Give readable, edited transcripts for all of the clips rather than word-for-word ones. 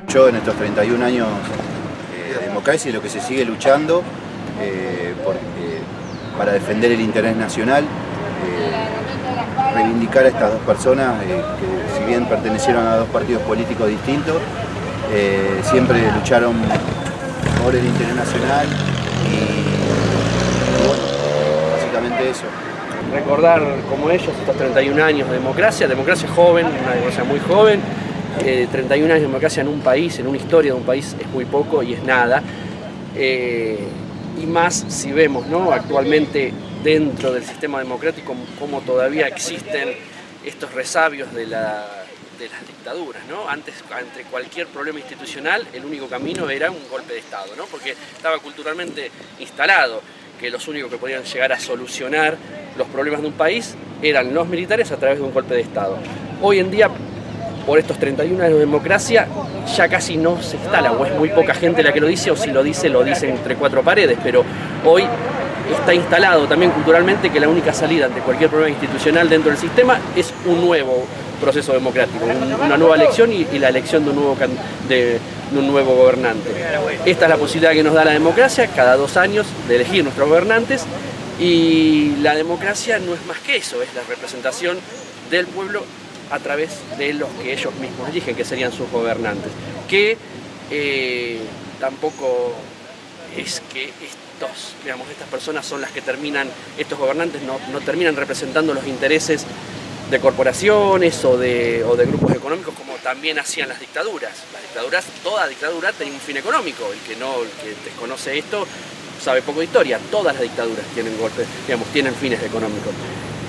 Yo en estos 31 años de democracia y lo que se sigue luchando para defender el interés nacional, reivindicar a estas dos personas que si bien pertenecieron a dos partidos políticos distintos, siempre lucharon por el interés nacional y bueno, básicamente eso. Recordar como ellos estos 31 años de democracia joven, una democracia muy joven, 31 años de democracia en un país, en una historia de un país es muy poco y es nada. Y más si vemos, ¿no?, actualmente dentro del sistema democrático cómo todavía existen estos resabios de las dictaduras, ¿no? Antes, ante cualquier problema institucional, el único camino era un golpe de Estado, ¿no? Porque estaba culturalmente instalado que los únicos que podían llegar a solucionar los problemas de un país eran los militares a través de un golpe de Estado. Hoy en día, por estos 31 años de democracia, ya casi no se instala, o es muy poca gente la que lo dice, o si lo dice entre cuatro paredes, pero hoy está instalado también culturalmente que la única salida ante cualquier problema institucional dentro del sistema es un nuevo proceso democrático, una nueva elección y la elección de un nuevo gobernante. Esta es la posibilidad que nos da la democracia, cada 2 años, de elegir nuestros gobernantes, y la democracia no es más que eso, es la representación del pueblo a través de los que ellos mismos eligen, que serían sus gobernantes. Que tampoco es que estas personas son las que terminan, estos gobernantes no terminan representando los intereses de corporaciones o de grupos económicos como también hacían las dictaduras. Toda dictadura tenía un fin económico. El que desconoce esto sabe poco de historia. Todas las dictaduras tienen fines económicos.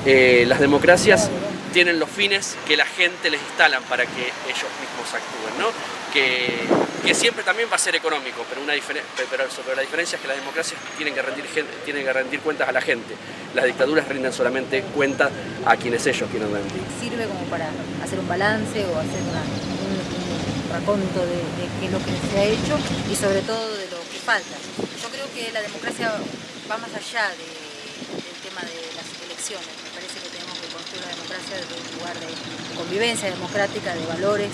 Las democracias tienen los fines que la gente les instalan para que ellos mismos actúen, ¿no? Que siempre también va a ser económico, pero la diferencia es que las democracias tienen que rendir cuentas a la gente. Las dictaduras rinden solamente cuentas a quienes ellos quieren rendir. ¿Sirve como para hacer un balance o hacer un raconto de qué es lo que se ha hecho y sobre todo de lo que falta? Yo creo que la democracia va más allá del tema de las elecciones. Me parece que tenemos que construir la democracia desde un lugar de convivencia democrática, de valores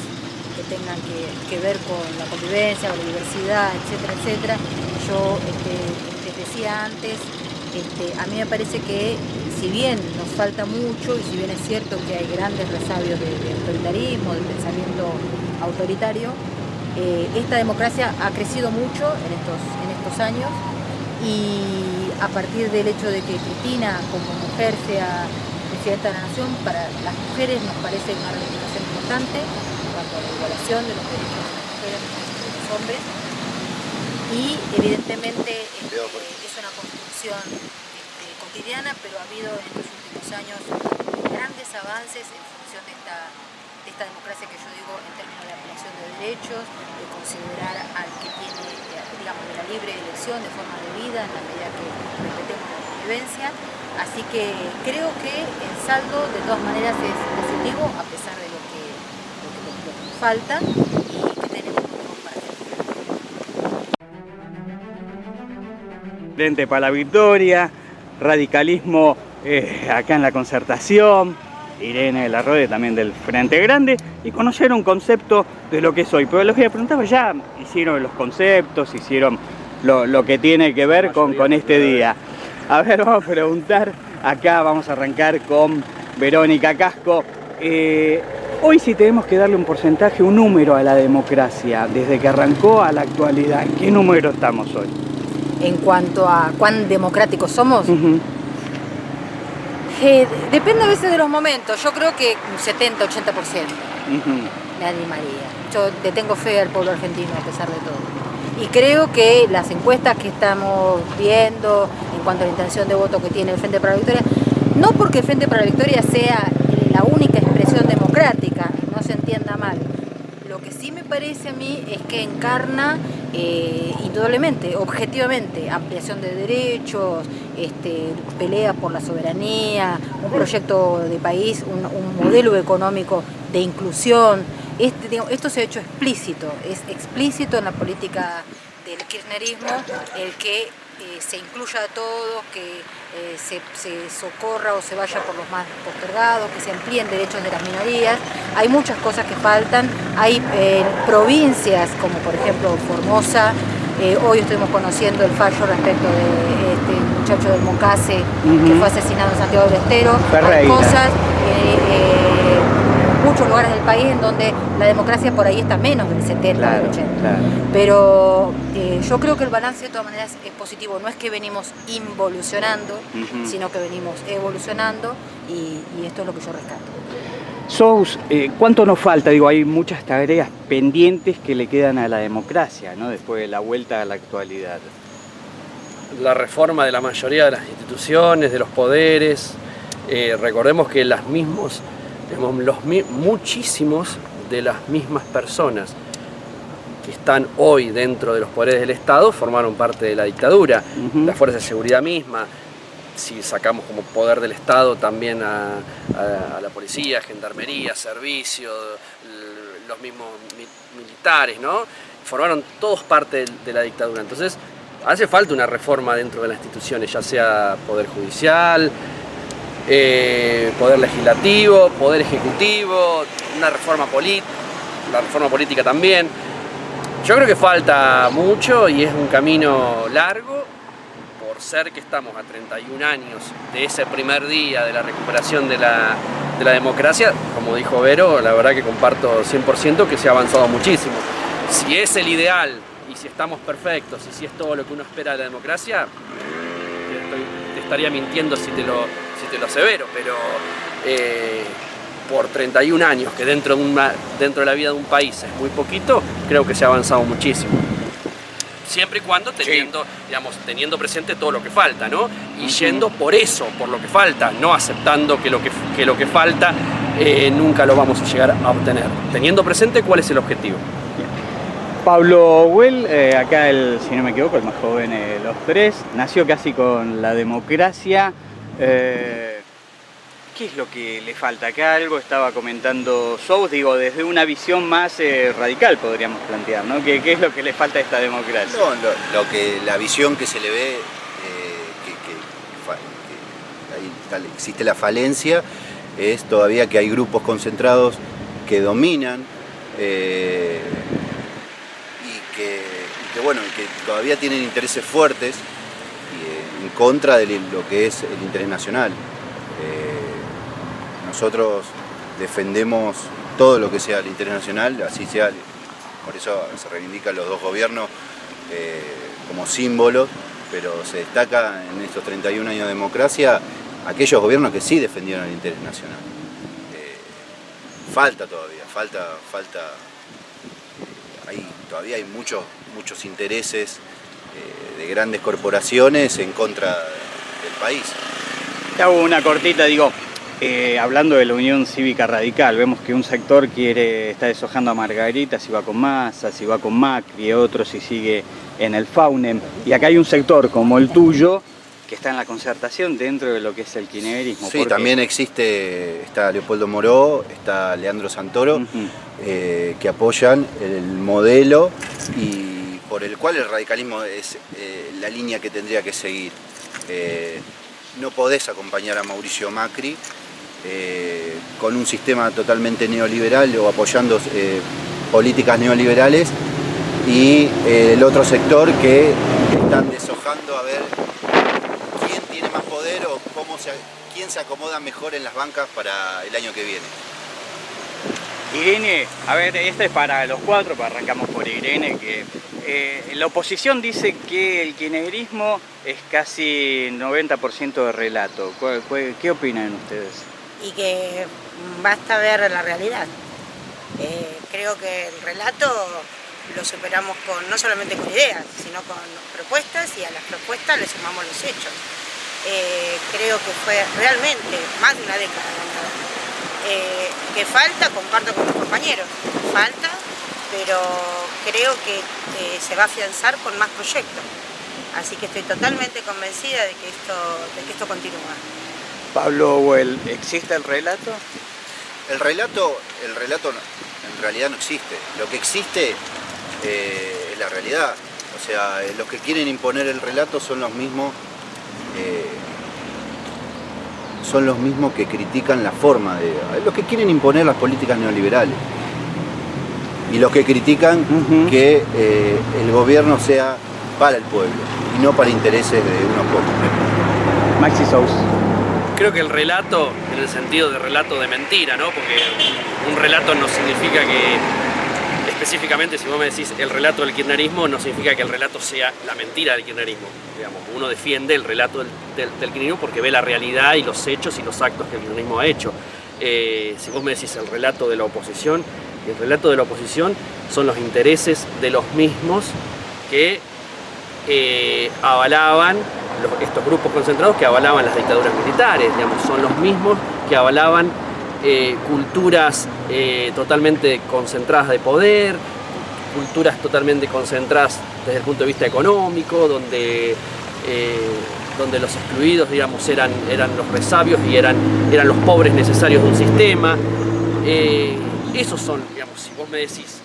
que tengan que ver con la convivencia, con la diversidad, etcétera, etcétera. Yo les decía antes, a mí me parece que si bien nos falta mucho y si bien es cierto que hay grandes resabios de autoritarismo, de pensamiento autoritario, esta democracia ha crecido mucho en estos años, y a partir del hecho de que Cristina como mujer sea presidenta de la Nación, para las mujeres nos parece una reivindicación importante en cuanto a la igualación de los derechos de las mujeres y de los hombres, y evidentemente es una construcción cotidiana, pero ha habido en estos últimos años grandes avances en función de esta democracia que yo digo en términos de ampliación de derechos, de considerar al que tiene, digamos, de la libre elección de forma de vida en la medida que respetemos la convivencia. Así que creo que el saldo de todas maneras es positivo a pesar de lo que nos falta y que tenemos para hacer. Frente para la Victoria, radicalismo acá en la Concertación, Irene de la Rode también del Frente Grande, y conocer un concepto de lo que es hoy. Pero les voy a preguntar, ya hicieron los conceptos, hicieron lo que tiene que ver con este día. A ver, vamos a preguntar, acá vamos a arrancar con Verónica Casco. Hoy si tenemos que darle un porcentaje, un número a la democracia, desde que arrancó a la actualidad, ¿en qué número estamos hoy? En cuanto a cuán democráticos somos, depende a veces de los momentos. Yo creo que un 70-80% me animaría. Yo le tengo fe al pueblo argentino a pesar de todo. Y creo que las encuestas que estamos viendo en cuanto a la intención de voto que tiene el Frente para la Victoria, no porque el Frente para la Victoria sea la única expresión democrática, no se entienda mal. Lo que sí me parece a mí es que encarna indudablemente, objetivamente, ampliación de derechos, pelea por la soberanía, un proyecto de país, un modelo económico de inclusión. Esto se ha hecho explícito, es explícito en la política del kirchnerismo el que se incluya a todos, que se socorra o se vaya por los más postergados, que se amplíen derechos de las minorías. Hay muchas cosas que faltan. Hay provincias como por ejemplo Formosa. Hoy estuvimos conociendo el fallo respecto de este muchacho del Mocase que fue asesinado en Santiago del Estero. Hay cosas, muchos lugares del país en donde la democracia por ahí está menos del 70 o del 80. Claro. Pero yo creo que el balance de todas maneras es positivo. No es que venimos involucionando, sino que venimos evolucionando y esto es lo que yo rescato. Sous, ¿cuánto nos falta? Digo, hay muchas tareas pendientes que le quedan a la democracia, ¿no? Después de la vuelta a la actualidad. La reforma de la mayoría de las instituciones, de los poderes. Recordemos que muchísimos de las mismas personas que están hoy dentro de los poderes del Estado formaron parte de la dictadura. La Fuerza de Seguridad misma. Si sacamos como poder del Estado también a la policía, gendarmería, servicio, los mismos militares, ¿no? Formaron todos parte de la dictadura. Entonces, hace falta una reforma dentro de las instituciones, ya sea poder judicial, poder legislativo, poder ejecutivo, una reforma política, la reforma política también. Yo creo que falta mucho y es un camino largo. Por ser que estamos a 31 años de ese primer día de la recuperación de la democracia, como dijo Vero, la verdad que comparto 100% que se ha avanzado muchísimo. Si es el ideal y si estamos perfectos y si es todo lo que uno espera de la democracia, te estaría mintiendo si te lo asevero, pero por 31 años, que dentro de la vida de un país es muy poquito, creo que se ha avanzado muchísimo. Siempre y cuando teniendo presente todo lo que falta, ¿no? Y yendo por eso, por lo que falta, no aceptando que lo que falta nunca lo vamos a llegar a obtener. Teniendo presente cuál es el objetivo. Bien. Pablo Güell, acá si no me equivoco, el más joven de los tres, nació casi con la democracia. ¿Qué es lo que le falta? Acá algo estaba comentando Sous, digo, desde una visión más radical podríamos plantear, ¿no? ¿Qué es lo que le falta a esta democracia? No, la visión que se le ve, ahí existe la falencia, es todavía que hay grupos concentrados que dominan y que todavía tienen intereses fuertes en contra de lo que es el interés nacional. Nosotros defendemos todo lo que sea el interés nacional, así sea, por eso se reivindican los dos gobiernos como símbolos, pero se destaca en estos 31 años de democracia aquellos gobiernos que sí defendieron el interés nacional. Falta todavía, todavía hay muchos intereses de grandes corporaciones en contra del país. Te hago una cortita, hablando de la Unión Cívica Radical, vemos que un sector está deshojando a Margarita, si va con Massa, si va con Macri, otro si sigue en el FAUNEM. Y acá hay un sector como el tuyo que está en la concertación dentro de lo que es el kirchnerismo. Sí, también está Leopoldo Moró, está Leandro Santoro, que apoyan el modelo y por el cual el radicalismo es la línea que tendría que seguir. No podés acompañar a Mauricio Macri con un sistema totalmente neoliberal o apoyando políticas neoliberales y el otro sector que están deshojando a ver quién tiene más poder o quién se acomoda mejor en las bancas para el año que viene. Irene, a ver, esta es para los cuatro, arrancamos por Irene, que la oposición dice que el kirchnerismo es casi 90% de relato. ¿Qué opinan ustedes? Y que basta ver la realidad. Creo que el relato lo superamos no solamente con ideas, sino con propuestas, y a las propuestas le sumamos los hechos. Creo que fue realmente más de una década ganada. Que falta, comparto con mis compañeros, falta, pero creo que se va a afianzar con más proyectos. Así que estoy totalmente convencida de que esto continúa. Pablo Güell, ¿existe el relato? El relato en realidad no existe. Lo que existe es la realidad. O sea, los que quieren imponer el relato son los mismos que critican la forma de... Los que quieren imponer las políticas neoliberales. Y los que critican que el gobierno sea para el pueblo y no para intereses de unos pocos. Maxi Sous. Creo que el relato, en el sentido de relato de mentira, ¿no? Porque un relato no significa que, específicamente, si vos me decís el relato del kirchnerismo, no significa que el relato sea la mentira del kirchnerismo. Digamos, uno defiende el relato del kirchnerismo porque ve la realidad y los hechos y los actos que el kirchnerismo ha hecho. Si vos me decís el relato de la oposición, el relato de la oposición son los intereses de los mismos que avalaban estos grupos concentrados que avalaban las dictaduras militares, digamos, son los mismos que avalaban culturas totalmente concentradas de poder, culturas totalmente concentradas desde el punto de vista económico, donde los excluidos, digamos, eran los resabios y eran los pobres necesarios de un sistema. Esos son, digamos, si vos me decís,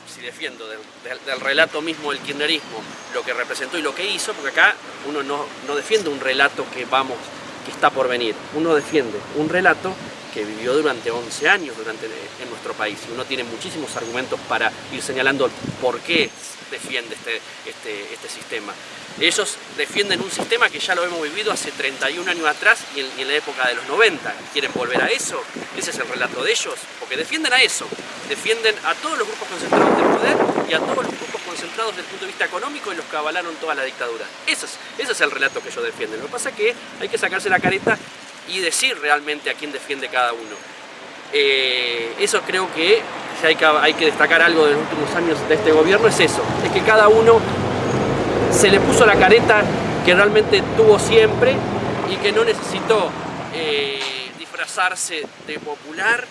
si defiendo del relato mismo del kirchnerismo lo que representó y lo que hizo, porque acá uno no defiende un relato que está por venir, uno defiende un relato que vivió durante 11 años en nuestro país. Uno tiene muchísimos argumentos para ir señalando por qué defiende este sistema. Ellos defienden un sistema que ya lo hemos vivido hace 31 años atrás y en la época de los 90. ¿Quieren volver a eso? Ese es el relato de ellos, porque defienden a eso. Defienden a todos los grupos concentrados del poder y a todos los grupos concentrados desde el punto de vista económico y los que avalaron toda la dictadura. Ese es el relato que ellos defienden. Lo que pasa es que hay que sacarse la careta y decir realmente a quién defiende cada uno. Eso creo que si hay que destacar algo de los últimos años de este gobierno, es eso, es que cada uno se le puso la careta que realmente tuvo siempre y que no necesitó disfrazarse de popular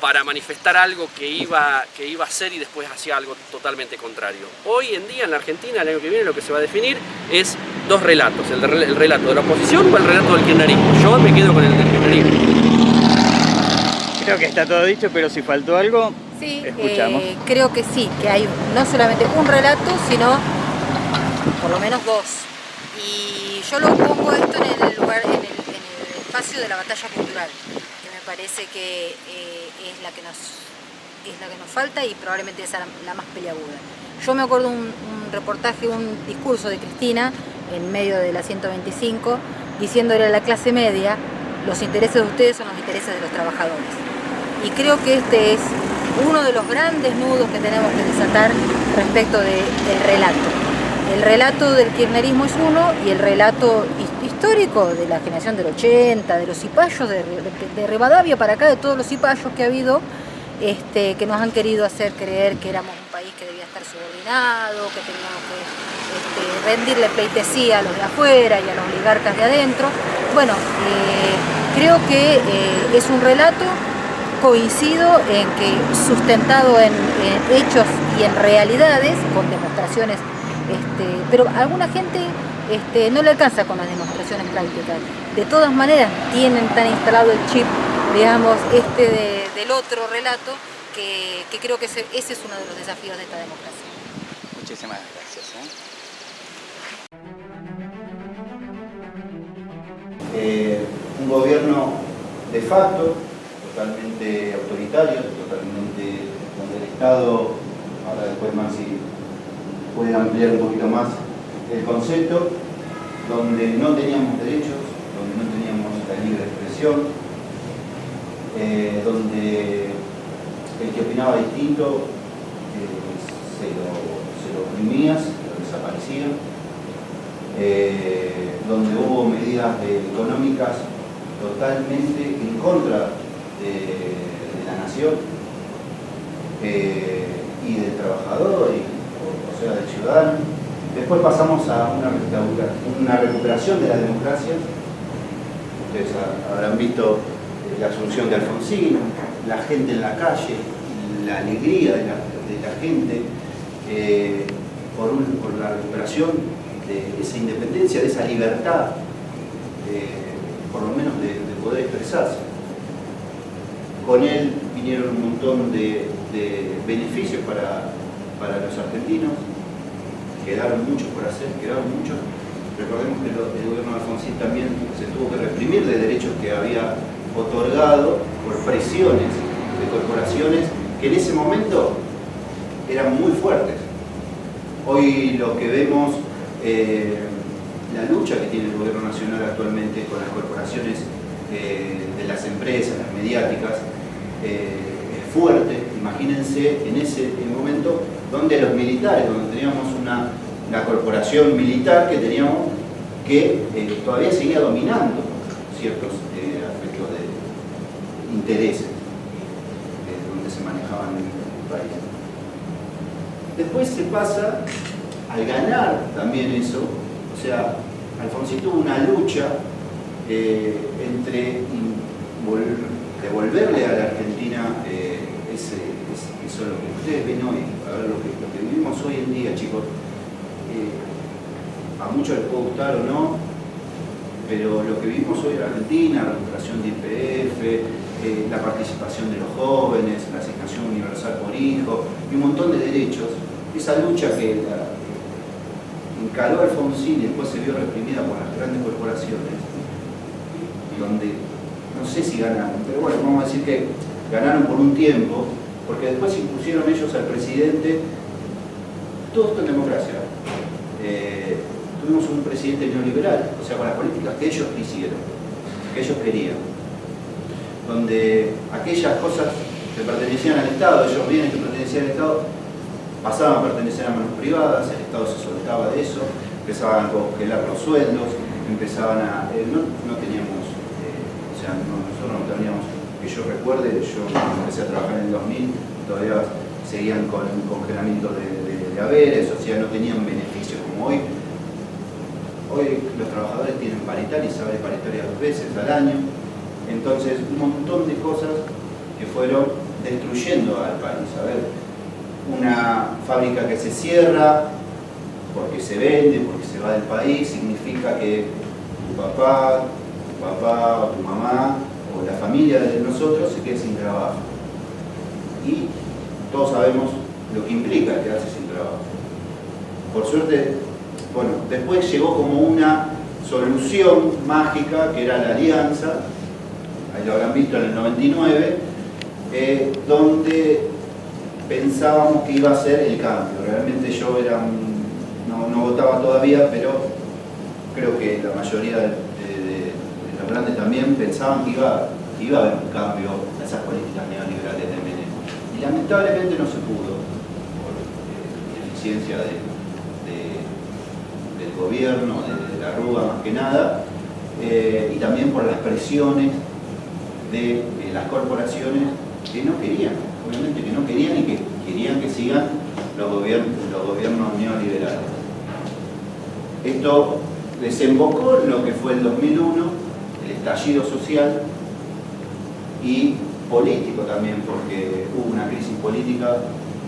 para manifestar algo que iba a hacer y después hacía algo totalmente contrario. Hoy en día en la Argentina, el año que viene, lo que se va a definir es dos relatos, el relato de la oposición o el relato del kirchnerismo. Yo me quedo con el del kirchnerismo. Creo que está todo dicho, pero si faltó algo, sí, escuchamos. Creo que sí, que hay no solamente un relato, sino por lo menos dos. Y yo lo pongo esto en el lugar, en el espacio de la batalla cultural, que me parece que es la que nos falta y probablemente es la más peliaguda. Yo me acuerdo un reportaje, un discurso de Cristina en medio de la 125, diciéndole a la clase media: los intereses de ustedes son los intereses de los trabajadores. Y creo que este es uno de los grandes nudos que tenemos que desatar respecto del relato. El relato del kirchnerismo es uno y el relato histórico de la generación del 80, de los cipayos, de Rivadavia para acá, de todos los cipayos que ha habido, que nos han querido hacer creer que éramos un país que debía estar subordinado, que teníamos que rendirle pleitesía a los de afuera y a los oligarcas de adentro. Bueno, creo que es un relato, coincido en que sustentado en hechos y en realidades, con demostraciones, pero a alguna gente no le alcanza con las demostraciones prácticas. De todas maneras tienen tan instalado el chip, digamos, del otro relato, que creo que ese es uno de los desafíos de esta democracia. Muchísimas gracias. Un gobierno de facto, totalmente autoritario, totalmente donde el Estado, ahora después Maxi puede ampliar un poquito más el concepto, donde no teníamos derechos, donde no teníamos la libre expresión, donde el que opinaba distinto se lo oprimía, se lo desaparecía, donde hubo medidas económicas totalmente en contra de la nación y del trabajador, o sea, del ciudadano. Después pasamos a una recuperación de la democracia. Ustedes habrán visto la asunción de Alfonsín, la gente en la calle, la alegría de la gente por la recuperación de esa independencia, de esa libertad, por lo menos de poder expresarse. Con él vinieron un montón de beneficios para los argentinos, quedaron muchos por hacer, quedaron muchos. Recordemos que el gobierno de Alfonsín también se tuvo que reprimir de derechos que había otorgado por presiones de corporaciones que en ese momento eran muy fuertes. Hoy lo que vemos, la lucha que tiene el gobierno nacional actualmente con las corporaciones de las empresas, las mediáticas, es fuerte. Imagínense en ese momento donde los militares, donde teníamos una corporación militar que teníamos que todavía seguía dominando ciertos aspectos de intereses donde se manejaban en el país. Después se pasa al ganar también eso, o sea, Alfonsín tuvo una lucha entre devolverle a la Argentina eso lo que ustedes ven hoy, a ver, lo que vivimos hoy en día, chicos. A muchos les puede gustar o no, pero lo que vivimos hoy en Argentina, la recuperación de YPF, la participación de los jóvenes, la asignación universal por hijo y un montón de derechos, esa lucha que encaró Alfonsín y después se vio reprimida por las grandes corporaciones, donde no sé si ganaron, pero bueno, vamos a decir que ganaron por un tiempo, porque después impusieron ellos al presidente. Todo esto en democracia. Tuvimos un presidente neoliberal, o sea, con las políticas que ellos quisieron, que ellos querían, donde aquellas cosas que pertenecían al Estado, ellos bienes que pertenecían al Estado, pasaban a pertenecer a manos privadas, el Estado se soltaba de eso, empezaban a congelar los sueldos, empezaban a... no teníamos, o sea, nosotros no teníamos, que yo recuerde, yo empecé a trabajar en el 2000, todavía seguían con un congelamiento de haberes, o sea, no tenían beneficios como hoy. Hoy los trabajadores tienen paritaria y sale paritaria 2 veces al año. Entonces, un montón de cosas que fueron destruyendo al país. A ver, una fábrica que se cierra porque se vende, porque se va del país, significa que tu papá o tu mamá o la familia de nosotros se quede sin trabajo. Y todos sabemos lo que implica quedarse sin trabajo. Por suerte, bueno, después llegó como una solución mágica que era la alianza, ahí lo habrán visto en el 99, donde pensábamos que iba a ser el cambio. Realmente yo era no votaba todavía, pero creo que la mayoría de los grandes también pensaban que iba a haber un cambio a esas políticas neoliberales de Menem. Y lamentablemente no se pudo, por ineficiencia del gobierno, de la Rúa más que nada, y también por las presiones de las corporaciones que no querían, obviamente que no querían y que querían que sigan los gobiernos neoliberales. Esto desembocó en lo que fue el 2001, el estallido social y político también, porque hubo una crisis política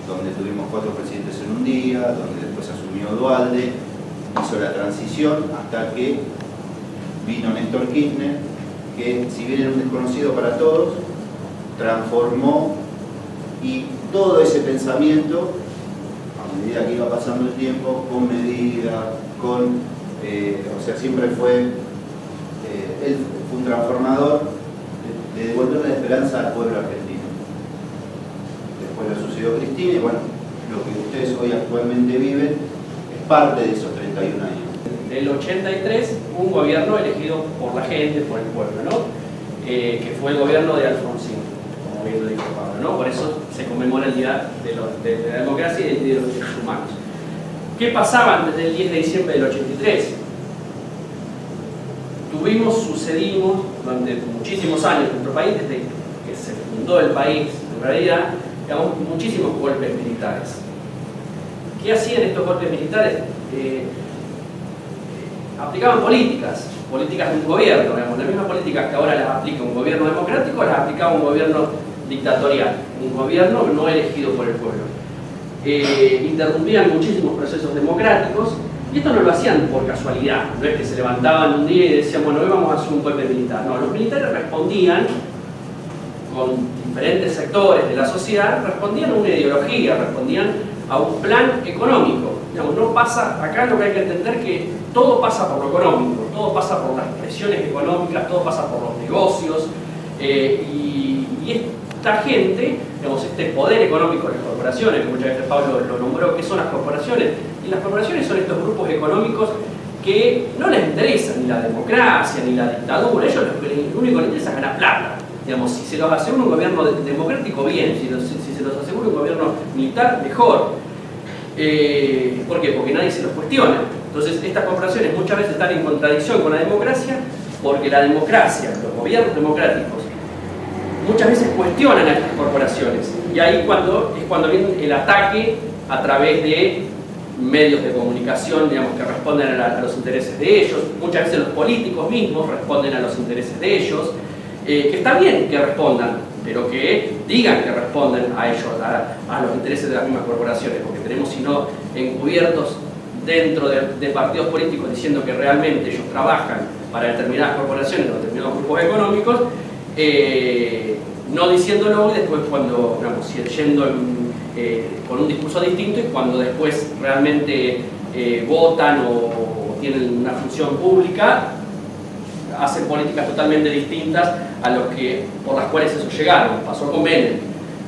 donde tuvimos 4 presidentes en un día, donde después asumió Duhalde, hizo la transición hasta que vino Néstor Kirchner, que si bien era un desconocido para todos, transformó, y todo ese pensamiento, a medida que iba pasando el tiempo, con medida, o sea, siempre fue, él fue un transformador de devolver la esperanza al pueblo argentino. Después le sucedió Cristina y bueno, lo que ustedes hoy actualmente viven es parte de esos 31 años. Del 83, un gobierno elegido por la gente, por el pueblo, ¿no? Que fue el gobierno de Alfonsín, como bien lo dijo Pablo, ¿no? Por eso se conmemora el Día de la Democracia y el Día de los Derechos Humanos. ¿Qué pasaba antes del 10 de diciembre del 83? Sucedimos durante muchísimos años en nuestro país, desde que se fundó el país, en realidad, digamos, muchísimos golpes militares. ¿Qué hacían estos golpes militares? Aplicaban políticas de un gobierno, digamos, las mismas políticas que ahora las aplica un gobierno democrático, las aplicaba un gobierno dictatorial, un gobierno no elegido por el pueblo. Interrumpían muchísimos procesos democráticos, y esto no lo hacían por casualidad, no es que se levantaban un día y decían, bueno, hoy vamos a hacer un golpe militar. No, los militares respondían con diferentes sectores de la sociedad, respondían a una ideología, respondían a un plan económico. Digamos, no pasa, acá lo que hay que entender que todo pasa por lo económico, todo pasa por las presiones económicas, todo pasa por los negocios, y esta gente, digamos, este poder económico de las corporaciones, que muchas veces Pablo lo nombró, ¿qué son las corporaciones? Y las corporaciones son estos grupos económicos que no les interesa ni la democracia ni la dictadura, ellos lo único que les interesa es ganar plata. Digamos, si se los asegura un gobierno democrático, bien, si se los asegura un gobierno militar, mejor. ¿Por qué? Porque nadie se los cuestiona. Entonces, estas corporaciones muchas veces están en contradicción con la democracia, porque la democracia, los gobiernos democráticos, muchas veces cuestionan a estas corporaciones. Y ahí es cuando viene el ataque a través de medios de comunicación, digamos, que responden a los intereses de ellos. Muchas veces los políticos mismos responden a los intereses de ellos. Que está bien que respondan, pero que digan que responden a ellos, a los intereses de las mismas corporaciones, porque tenemos, si no, encubiertos dentro de partidos políticos diciendo que realmente ellos trabajan para determinadas corporaciones o determinados grupos económicos, no diciéndolo, y después cuando, digamos, yendo con un discurso distinto, y cuando después realmente votan o tienen una función pública, hacen políticas totalmente distintas a los que, por las cuales eso llegaron. Pasó con Menem.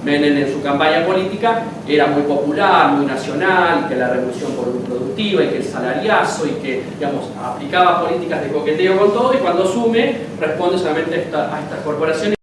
Menem en su campaña política era muy popular, muy nacional, que la revolución productiva y que el salariazo y que, digamos, aplicaba políticas de coqueteo con todo, y cuando asume responde solamente a estas corporaciones.